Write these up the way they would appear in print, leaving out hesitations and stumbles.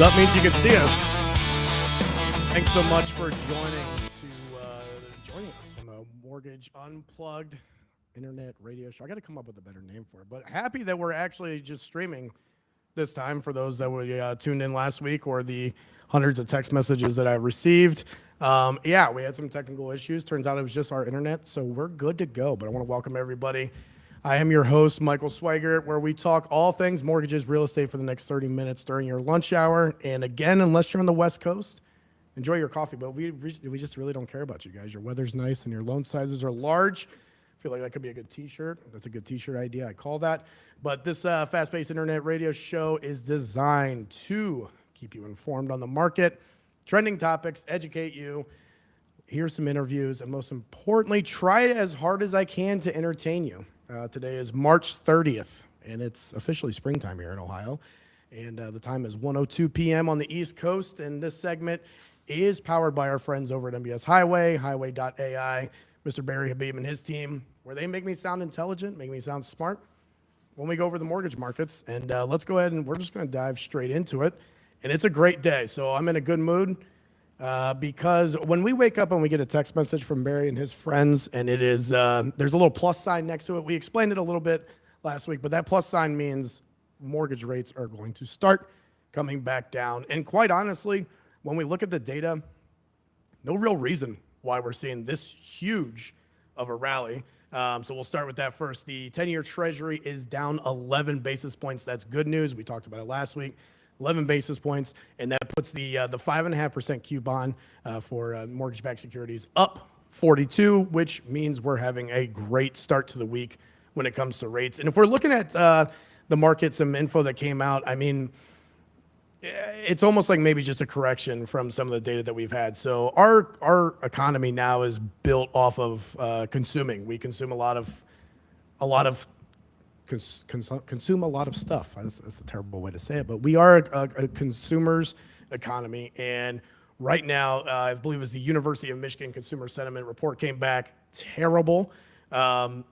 up means you can see us. Thanks so much for joining us on the Mortgage Unplugged internet radio show. I got to come up with a better name for it, but happy that we're actually just streaming this time for those that were tuned in last week or the hundreds of text messages that I received. Yeah, we had some technical issues. Turns out it was just our internet, so we're good to go. But I want to welcome everybody. I am your host, Michael Swigert, where we talk all things mortgages, real estate for the next 30 minutes during your lunch hour. And again, unless you're on the West Coast, enjoy your coffee. But we just really don't care about you guys. Your weather's nice and your loan sizes are large. I feel like that could be a good T-shirt. That's a good T-shirt idea. I call that. But this fast-paced internet radio show is designed to keep you informed on the market, trending topics, educate you, hear some interviews, and most importantly, try as hard as I can to entertain you. Today is March 30th, and it's officially springtime here in Ohio. And the time is 1:02 p.m. on the East Coast. And this segment is powered by our friends over at MBS Highway, highway.ai, Mr. Barry Habib and his team, where they make me sound intelligent, make me sound smart when we go over the mortgage markets. And let's go ahead and we're just going to dive straight into it. And it's a great day. So I'm in a good mood. Because when we wake up and we get a text message from Barry and his friends, and it is there's a little plus sign next to it. We explained it a little bit last week, but that plus sign means mortgage rates are going to start coming back down. And quite honestly, when we look at the data, no real reason why we're seeing this huge of a rally. So we'll start with that first. The 10-year Treasury is down 11 basis points. That's good news. We talked about it last week. 11 basis points, and that puts the 5.5% coupon for mortgage-backed securities up 42, which means we're having a great start to the week when it comes to rates. And if we're looking at the market, some info that came out, I mean, it's almost like maybe just a correction from some of the data that we've had. So our economy now is built off of consuming. We consume a lot of consume a lot of stuff. That's a terrible way to say it, but we are a consumer's economy. And right now, I believe it was the University of Michigan Consumer Sentiment Report came back terrible. And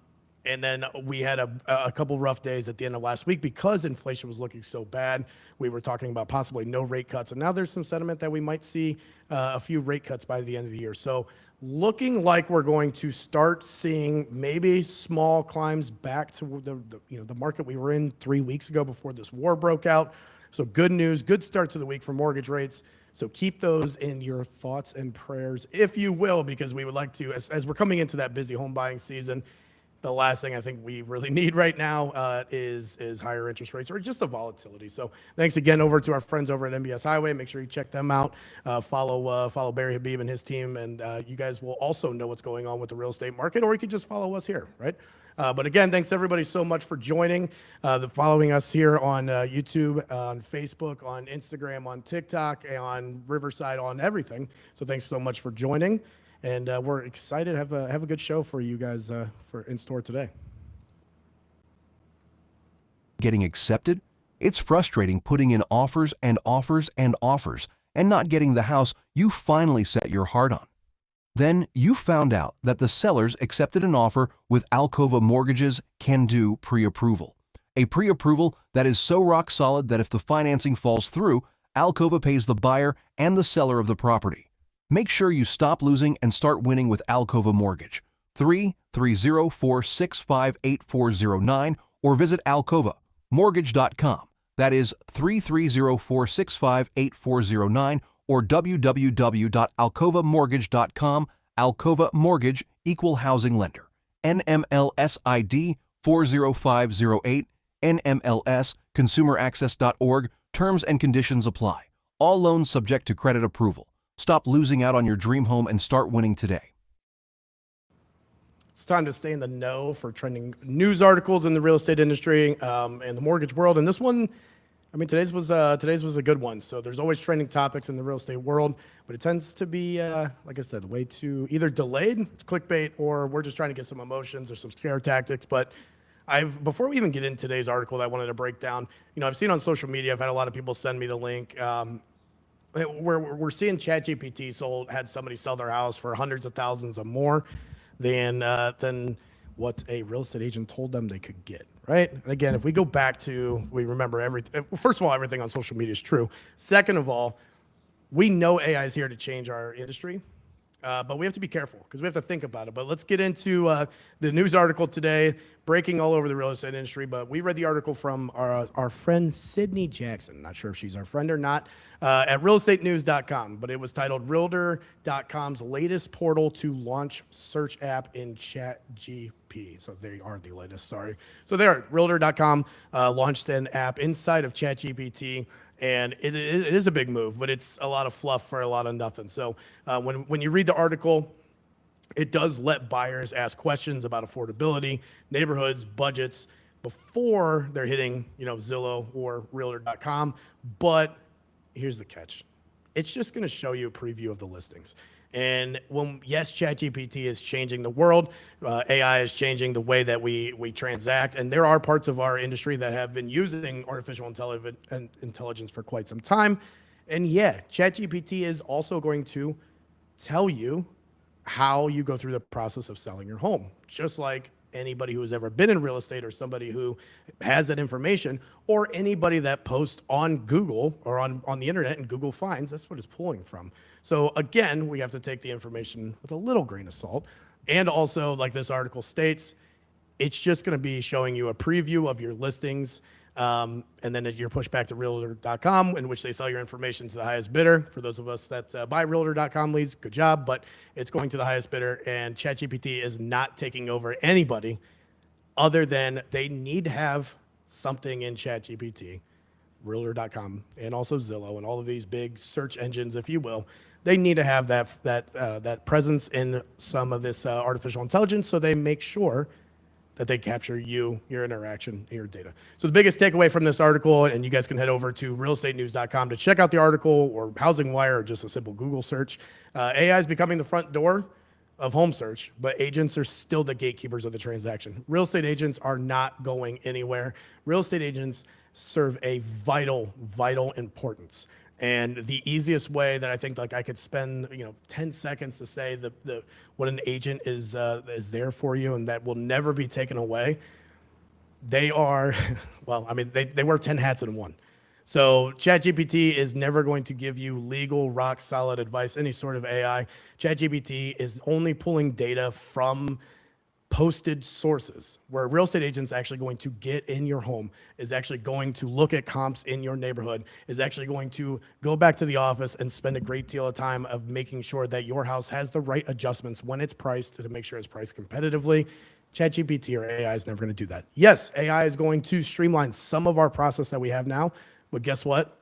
then we had a couple rough days at the end of last week because inflation was looking so bad. We were talking about possibly no rate cuts. And now there's some sentiment that we might see a few rate cuts by the end of the year. So looking like we're going to start seeing maybe small climbs back to the market we were in 3 weeks ago before this war broke out. So good news, good start to the week for mortgage rates. So keep those in your thoughts and prayers, if you will, because we would like to, as we're coming into that busy home buying season, the last thing I think we really need right now is higher interest rates or just the volatility. So thanks again over to our friends over at MBS Highway. Make sure you check them out. Follow Barry Habib and his team, and you guys will also know what's going on with the real estate market, or you could just follow us here, right? But again, thanks everybody so much for joining, following us here on YouTube, on Facebook, on Instagram, on TikTok, on Riverside, on everything. So thanks so much for joining. And we're excited to have a good show for you guys for in store today. Getting accepted? It's frustrating putting in offers and offers and offers and not getting the house you finally set your heart on. Then you found out that the sellers accepted an offer with Alcova Mortgage's can-do pre-approval. A pre-approval that is so rock solid that if the financing falls through, Alcova pays the buyer and the seller of the property. Make sure you stop losing and start winning with Alcova Mortgage. 330-465-8409 or visit alcovamortgage.com. That is 330-465-8409 or www.alcovamortgage.com. Alcova Mortgage, Equal Housing Lender. NMLS ID 40508. NMLS, consumeraccess.org. Terms and conditions apply. All loans subject to credit approval. Stop losing out on your dream home and start winning today. It's time to stay in the know for trending news articles in the real estate industry and the mortgage world. And this one, I mean, today's was a good one. So there's always trending topics in the real estate world, but it tends to be, like I said, way too either delayed, it's clickbait, or we're just trying to get some emotions or some scare tactics. But before we even get into today's article that I wanted to break down, I've seen on social media, I've had a lot of people send me the link. We're seeing ChatGPT had somebody sell their house for hundreds of thousands or more than what a real estate agent told them they could get. right? And again, if we go back to, we remember everything. First of all, everything on social media is true. Second of all, we know AI is here to change our industry, but we have to be careful because we have to think about it. But let's get into the news article today, breaking all over the real estate industry. But we read the article from our friend Sydney Jackson. Not sure if she's our friend or not, at realestatenews.com. But it was titled Realtor.com's latest portal to launch search app in ChatGPT. So they are the latest, sorry. So they are. Realtor.com launched an app inside of ChatGPT. And it is a big move, but it's a lot of fluff for a lot of nothing. So when you read the article, it does let buyers ask questions about affordability, neighborhoods, budgets before they're hitting, Zillow or Realtor.com. But here's the catch: it's just going to show you a preview of the listings. And yes, ChatGPT is changing the world. AI is changing the way that we transact. And there are parts of our industry that have been using artificial intelligence for quite some time. And yeah, ChatGPT is also going to tell you how you go through the process of selling your home, just like anybody who has ever been in real estate or somebody who has that information, or anybody that posts on Google or on the internet and Google finds, that's what it's pulling from. So again, we have to take the information with a little grain of salt. And also, like this article states, it's just going to be showing you a preview of your listings. And then you're pushed back to Realtor.com, in which they sell your information to the highest bidder. For those of us that buy Realtor.com leads, good job, but it's going to the highest bidder, and ChatGPT is not taking over anybody other than they need to have something in ChatGPT, Realtor.com, and also Zillow, and all of these big search engines, if you will. They need to have that presence in some of this artificial intelligence, so they make sure that they capture your interaction, and your data. So the biggest takeaway from this article, and you guys can head over to realestatenews.com to check out the article, or Housing Wire, or just a simple Google search. AI is becoming the front door of home search, but agents are still the gatekeepers of the transaction. Real estate agents are not going anywhere. Real estate agents serve a vital importance. And the easiest way that I think, like, I could spend 10 seconds to say what an agent is there for you, and that will never be taken away. They are, well, I mean, they wear 10 hats in one. So ChatGPT is never going to give you legal, rock solid advice, any sort of AI. ChatGPT is only pulling data from posted sources, where a real estate agent's actually going to get in your home, is actually going to look at comps in your neighborhood, is actually going to go back to the office and spend a great deal of time of making sure that your house has the right adjustments when it's priced, to make sure it's priced competitively. ChatGPT or AI is never going to do that. Yes, AI is going to streamline some of our process that we have now, but guess what?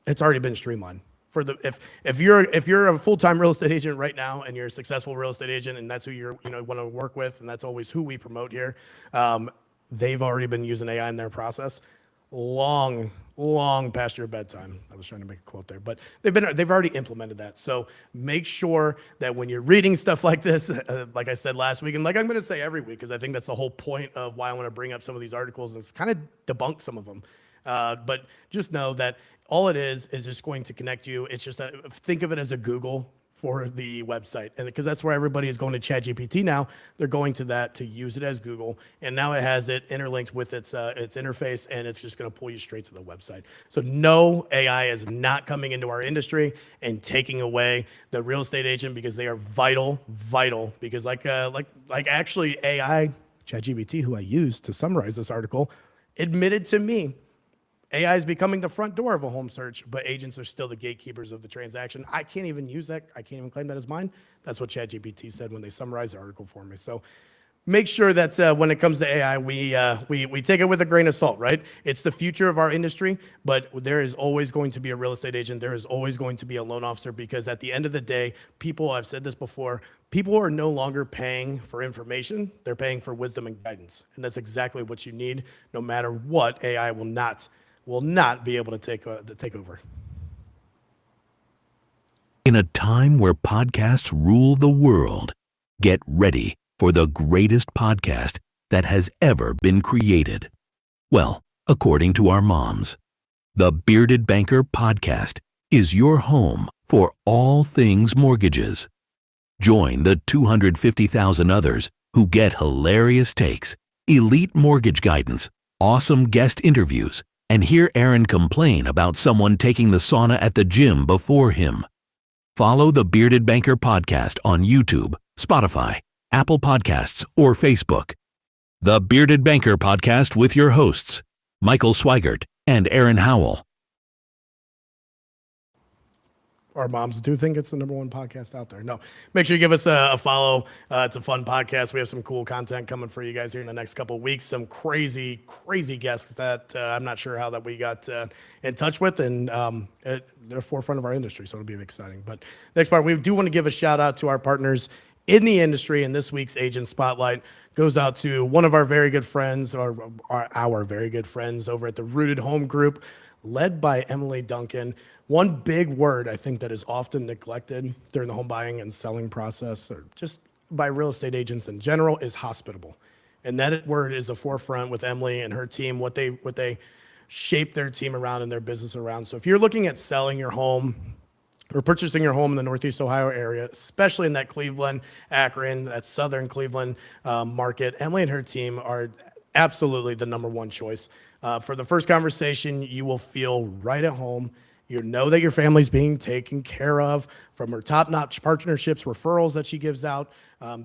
It's already been streamlined. If you're a full-time real estate agent right now, and you're a successful real estate agent, and that's who you want to work with, and that's always who we promote here, they've already been using AI in their process long past your bedtime. I was trying to make a quote there, but they've already implemented that. So make sure that when you're reading stuff like this, like I said last week, and like I'm going to say every week, because I think that's the whole point of why I want to bring up some of these articles, and it's kind of debunk some of them. But just know that all it is just going to connect you. It's just think of it as a Google for the website, and because that's where everybody is going to ChatGPT now, they're going to that to use it as Google, and now it has it interlinked with its interface, and it's just going to pull you straight to the website. So no, AI is not coming into our industry and taking away the real estate agent, because they are vital. Because like actually AI, ChatGPT, who I used to summarize this article, admitted to me, AI is becoming the front door of a home search, but agents are still the gatekeepers of the transaction. I can't even use that. I can't even claim that as mine. That's what ChatGPT said when they summarized the article for me. So make sure that when it comes to AI, we take it with a grain of salt, right? It's the future of our industry, but there is always going to be a real estate agent. There is always going to be a loan officer, because at the end of the day, I've said this before, people are no longer paying for information. They're paying for wisdom and guidance. And that's exactly what you need, no matter what. AI will not be able to take over. In a time where podcasts rule the world, get ready for the greatest podcast that has ever been created. Well, according to our moms, the Bearded Banker Podcast is your home for all things mortgages. Join the 250,000 others who get hilarious takes, elite mortgage guidance, awesome guest interviews, and hear Aaron complain about someone taking the sauna at the gym before him. Follow the Bearded Banker podcast on YouTube, Spotify, Apple Podcasts, or Facebook. The Bearded Banker podcast with your hosts, Michael Swigert and Aaron Howell. Our moms do think it's the #1 podcast out there. No, make sure you give us a follow. It's a fun podcast. We have some cool content coming for you guys here in the next couple of weeks. Some crazy guests that I'm not sure how that we got in touch with, and they're forefront of our industry, so it'll be exciting. But next part, we do want to give a shout out to our partners in the industry, and this week's Agent Spotlight goes out to one of our very good friends, or our very good friends over at the Rooted Home Group, led by Emily Duncan. One big word I think that is often neglected during the home buying and selling process, or just by real estate agents in general, is hospitable. And that word is the forefront with Emily and her team, what they shape their team around and their business around. So if you're looking at selling your home or purchasing your home in the Northeast Ohio area, especially in that Cleveland, Akron, that Southern Cleveland market, Emily and her team are absolutely the #1 choice. For the first conversation, you will feel right at home. You know that your family's being taken care of from her top-notch partnerships, referrals that she gives out.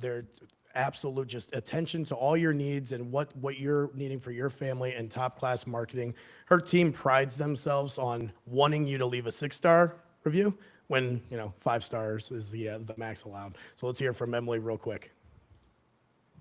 They're absolute just attention to all your needs and what you're needing for your family, and top-class marketing. Her team prides themselves on wanting you to leave a 6-star review when 5 stars is the max allowed. So let's hear from Emily real quick.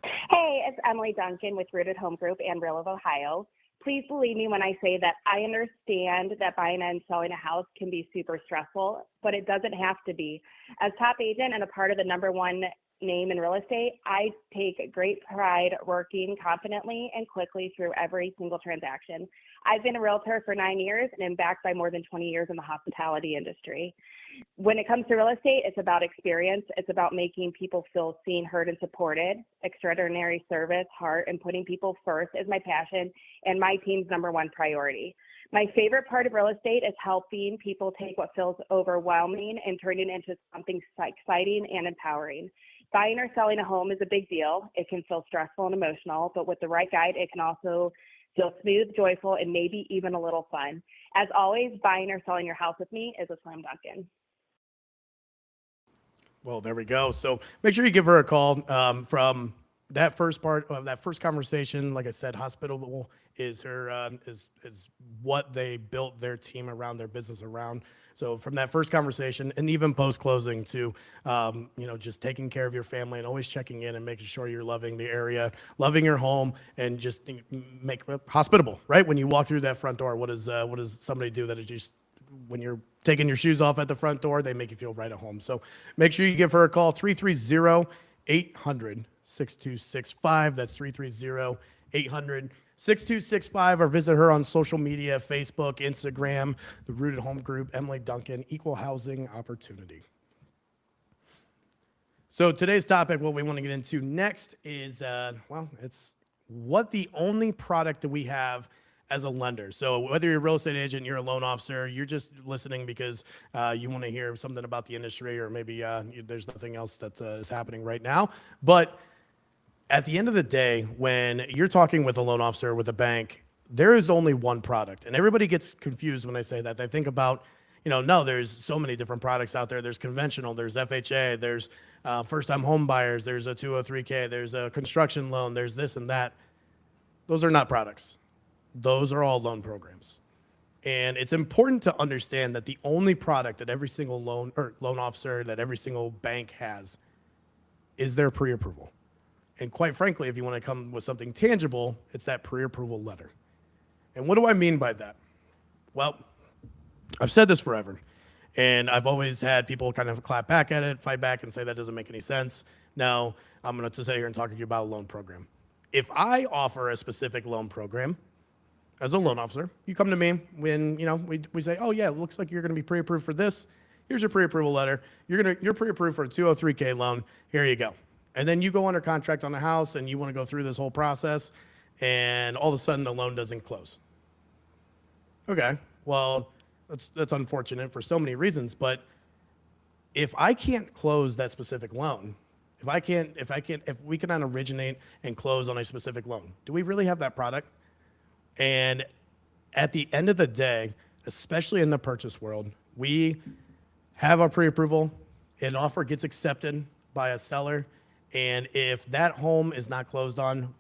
Hey, it's Emily Duncan with Rooted Home Group and Real of Ohio. Please believe me when I say that I understand that buying and selling a house can be super stressful, but it doesn't have to be. As top agent and a part of the #1 name in real estate, I take great pride working confidently and quickly through every single transaction. I've been a realtor for 9 years and am backed by more than 20 years in the hospitality industry. When it comes to real estate, it's about experience. It's about making people feel seen, heard, and supported. Extraordinary service, heart, and putting people first is my passion and my team's #1 priority. My favorite part of real estate is helping people take what feels overwhelming and turning it into something exciting and empowering. Buying or selling a home is a big deal. It can feel stressful and emotional, but with the right guide, it can also feel smooth, joyful, and maybe even a little fun. As always, buying or selling your house with me is a slam dunk. Well, there we go. So make sure you give her a call. From that first part of that first conversation, like I said, hospitable is her is what they built their team around, their business around. So from that first conversation, and even post closing, to just taking care of your family and always checking in and making sure you're loving the area, loving your home, and just make it hospitable. Right when you walk through that front door, what does somebody do that is just when you're taking your shoes off at the front door, they make you feel right at home. So make sure you give her a call, 330-800-6265. That's 330-800-6265, or visit her on social media, Facebook, Instagram, the Rooted Home Group, Emily Duncan, Equal Housing Opportunity. So today's topic, what we want to get into next is, it's what the only product that we have as a lender. So whether you're a real estate agent, you're a loan officer, you're just listening because you want to hear something about the industry, or maybe there's nothing else that is happening right now. But at the end of the day, when you're talking with a loan officer, with a bank, there is only one product. And everybody gets confused when I say that. They think about, no, there's so many different products out there. There's conventional, there's FHA, there's first-time home buyers, there's a 203K, there's a construction loan, there's this and that. Those are not products. Those are all loan programs. And it's important to understand that the only product that every single loan officer, that every single bank has, is their pre-approval. And quite frankly, if you want to come with something tangible, it's that pre-approval letter. And what do I mean by that? Well, I've said this forever, and I've always had people kind of clap back at it, fight back, and say that doesn't make any sense. Now, I'm going to sit here and talk to you about a loan program. If I offer a specific loan program, as a loan officer, you come to me when we say, oh yeah, it looks like you're going to be pre-approved for this. Here's your pre-approval letter. You're pre-approved for a 203K loan. Here you go. And then you go under contract on a house, and you want to go through this whole process, and all of a sudden the loan doesn't close. Okay, well, that's unfortunate for so many reasons. But if I can't close that specific loan, If we cannot originate and close on a specific loan, do we really have that product? And at the end of the day, especially in the purchase world, we have our pre-approval, an offer gets accepted by a seller, and if that home is not closed on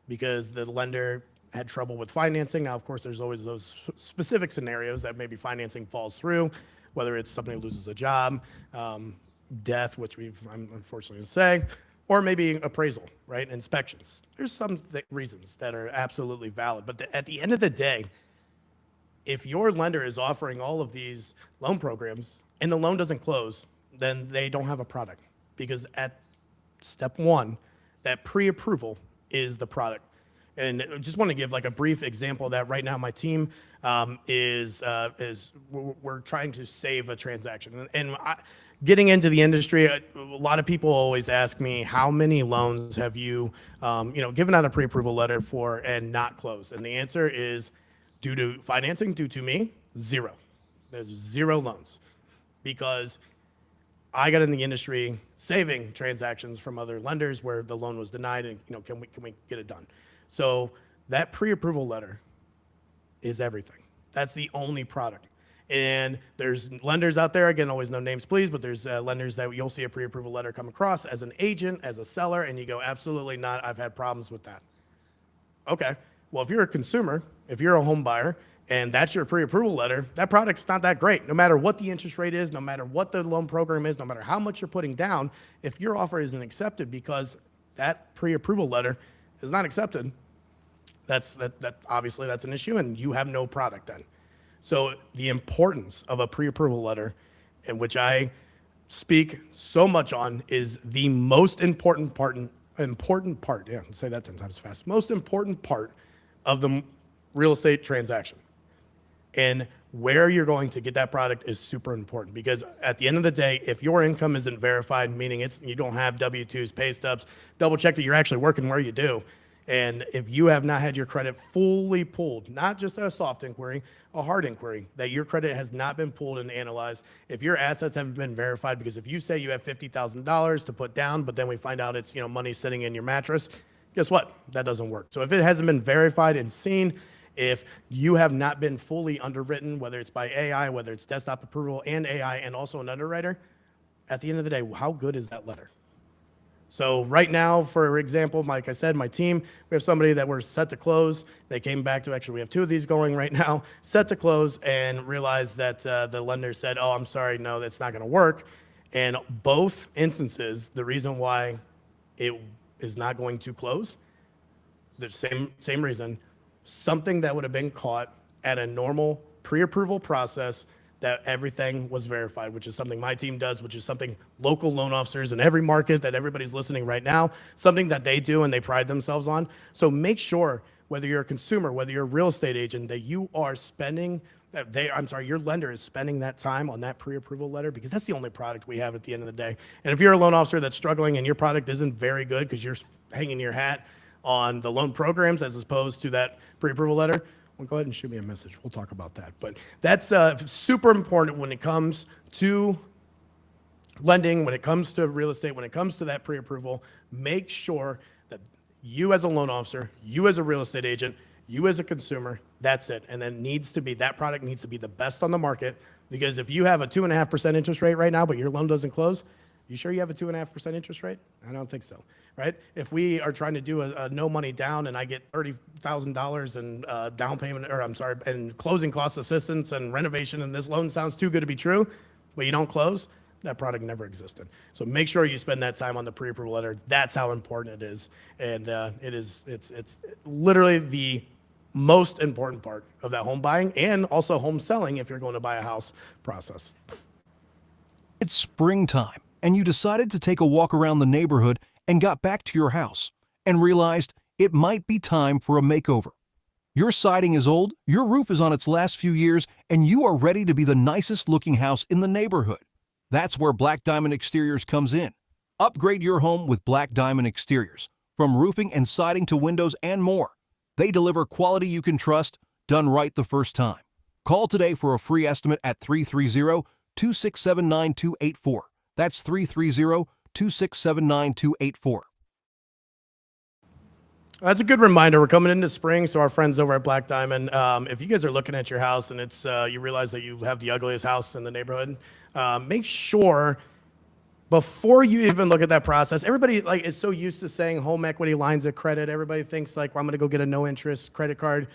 because the lender had trouble with financing, now of course there's always those specific scenarios that maybe financing falls through, whether it's somebody loses a job, death, which I'm unfortunately to say, or maybe appraisal, right? Inspections. There's some reasons that are absolutely valid, but at the end of the day, if your lender is offering all of these loan programs and the loan doesn't close, then they don't have a product, because at step one, that pre-approval is the product. And I just want to give like a brief example of that right now. My team we're trying to save a transaction. And getting into the industry, a lot of people always ask me, how many loans have you, given out a pre-approval letter for and not closed? And the answer is, due to financing, due to me, 0. There's 0 loans, because I got in the industry saving transactions from other lenders where the loan was denied, and can we get it done? So that pre-approval letter is everything. That's the only product. And there's lenders out there, again, always no names please, but there's lenders that you'll see a pre-approval letter come across as an agent, as a seller, and you go, absolutely not, I've had problems with that. Okay, well, if you're a consumer, if you're a home buyer, and that's your pre-approval letter, that product's not that great. No matter what the interest rate is, no matter what the loan program is, no matter how much you're putting down, if your offer isn't accepted because that pre-approval letter is not accepted, that obviously that's an issue, and you have no product then. So the importance of a pre-approval letter, in which I speak so much on, is the most important part. Yeah, say that 10 times fast. Most important part of the real estate transaction. And where you're going to get that product is super important, because at the end of the day, if your income isn't verified, meaning you don't have W-2s, pay stubs, double check that you're actually working where you do. And if you have not had your credit fully pulled, not just a soft inquiry, a hard inquiry, that your credit has not been pulled and analyzed, if your assets haven't been verified, because if you say you have $50,000 to put down, but then we find out it's money sitting in your mattress, guess what? That doesn't work. So if it hasn't been verified and seen, if you have not been fully underwritten, whether it's by AI, whether it's desktop approval and AI, and also an underwriter, at the end of the day, how good is that letter? So right now, for example, like I said, my team, we have somebody that we're set to close. They came back to, actually, we have 2 of these going right now, set to close, and realized that the lender said, oh, I'm sorry, no, that's not going to work. And both instances, the reason why it is not going to close, the same reason, something that would have been caught at a normal pre-approval process, that everything was verified, which is something my team does, which is something local loan officers in every market that everybody's listening right now, something that they do and they pride themselves on. So make sure, whether you're a consumer, whether you're a real estate agent, that you are spending, your lender is spending that time on that pre-approval letter, because that's the only product we have at the end of the day. And if you're a loan officer that's struggling and your product isn't very good because you're hanging your hat on the loan programs as opposed to that pre-approval letter, well, go ahead and shoot me a message. We'll talk about that. But that's super important when it comes to lending, when it comes to real estate, when it comes to that pre-approval. Make sure that you as a loan officer, you as a real estate agent, you as a consumer, that's it. And then that product needs to be the best on the market, because if you have a 2.5% interest rate right now, but your loan doesn't close, you sure you have a 2.5% interest rate? I don't think so, right? If we are trying to do a no money down and I get $30,000 in down payment, and closing cost assistance and renovation, and this loan sounds too good to be true, but you don't close, that product never existed. So make sure you spend that time on the pre-approval letter. That's how important it is. And it's literally the most important part of that home buying, and also home selling if you're going to buy a house process. It's springtime, and you decided to take a walk around the neighborhood and got back to your house and realized it might be time for a makeover. Your siding is old, your roof is on its last few years, and you are ready to be the nicest looking house in the neighborhood. That's where Black Diamond Exteriors comes in. Upgrade your home with Black Diamond Exteriors. From roofing and siding to windows and more. They deliver quality you can trust, done right the first time. Call today for a free estimate at 330-267-9284. That's 330 888-267-9284. That's a good reminder. We're coming into spring, so our friends over at Black Diamond, if you guys are looking at your house and it's you realize that you have the ugliest house in the neighborhood, make sure before you even look at that process, everybody is so used to saying home equity lines of credit. Everybody thinks like, well, I'm going to go get a no interest credit card.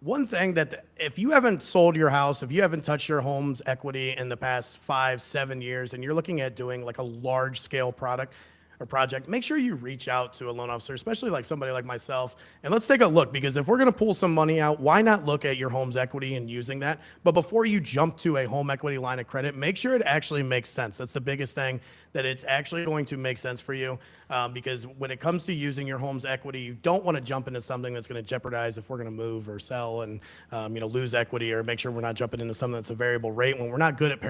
One thing that if you haven't sold your house, if you haven't touched your home's equity in the past 5-7 years, and you're looking at doing like a large scale product or project, make sure you reach out to a loan officer, especially like somebody like myself. And let's take a look, because if we're going to pull some money out, why not look at your home's equity and using that? But before you jump to a home equity line of credit, make sure it actually makes sense. That's the biggest thing, that it's actually going to make sense for you. Because when it comes to using your home's equity, you don't want to jump into something that's going to jeopardize if we're going to move or sell and lose equity, or make sure we're not jumping into something that's a variable rate when we're not good at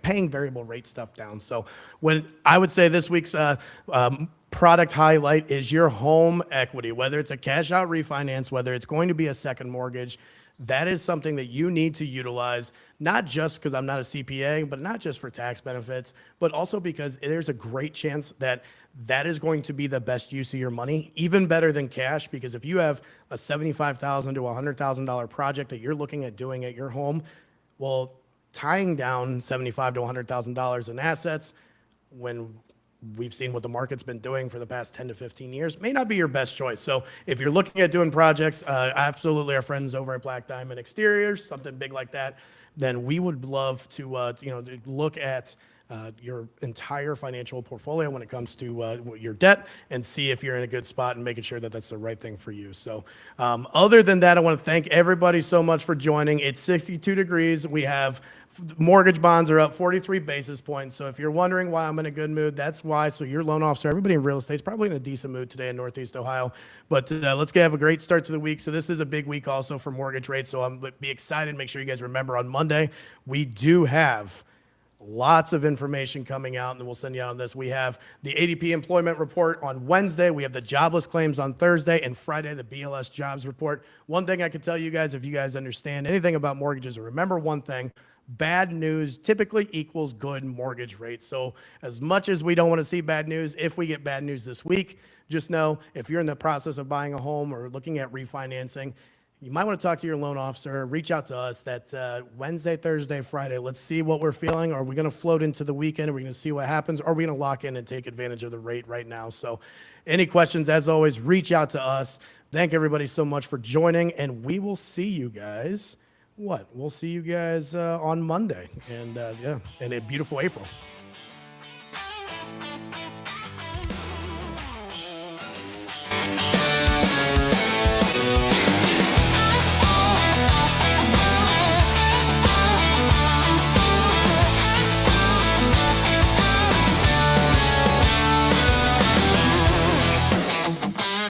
paying variable rate stuff down. So when I would say this week's product highlight is your home equity, whether it's a cash out refinance, whether it's going to be a second mortgage. That is something that you need to utilize, not just because I'm not a CPA, but not just for tax benefits, but also because there's a great chance that that is going to be the best use of your money, even better than cash. Because if you have a $75,000 to $100,000 project that you're looking at doing at your home, well, tying down $75,000 to $100,000 in assets, when we've seen what the market's been doing for the past 10 to 15 years, may not be your best choice. So if you're looking at doing projects, absolutely our friends over at Black Diamond Exteriors, something big like that, then we would love to look at your entire financial portfolio when it comes to your debt, and see if you're in a good spot and making sure that that's the right thing for you. So other than that, I want to thank everybody so much for joining. It's 62 degrees. We have mortgage bonds are up 43 basis points. So if you're wondering why I'm in a good mood, that's why. So your loan officer, everybody in real estate is probably in a decent mood today in Northeast Ohio. But let's have a great start to the week. So this is a big week also for mortgage rates. So I'm be excited. Make sure you guys remember on Monday, we do have lots of information coming out, and we'll send you out on this. We have the ADP employment report on Wednesday. We have the jobless claims on Thursday, and Friday, the BLS jobs report. One thing I can tell you guys, if you guys understand anything about mortgages, remember one thing: bad news typically equals good mortgage rates. So as much as we don't want to see bad news, if we get bad news this week, just know if you're in the process of buying a home or looking at refinancing, you might want to talk to your loan officer, reach out to us that Wednesday, Thursday, Friday. Let's see what we're feeling. Are we going to float into the weekend? Are we going to see what happens? Or are we going to lock in and take advantage of the rate right now? So any questions, as always, reach out to us. Thank everybody so much for joining, and we will see you guys. We'll see you guys on Monday, and in a beautiful April.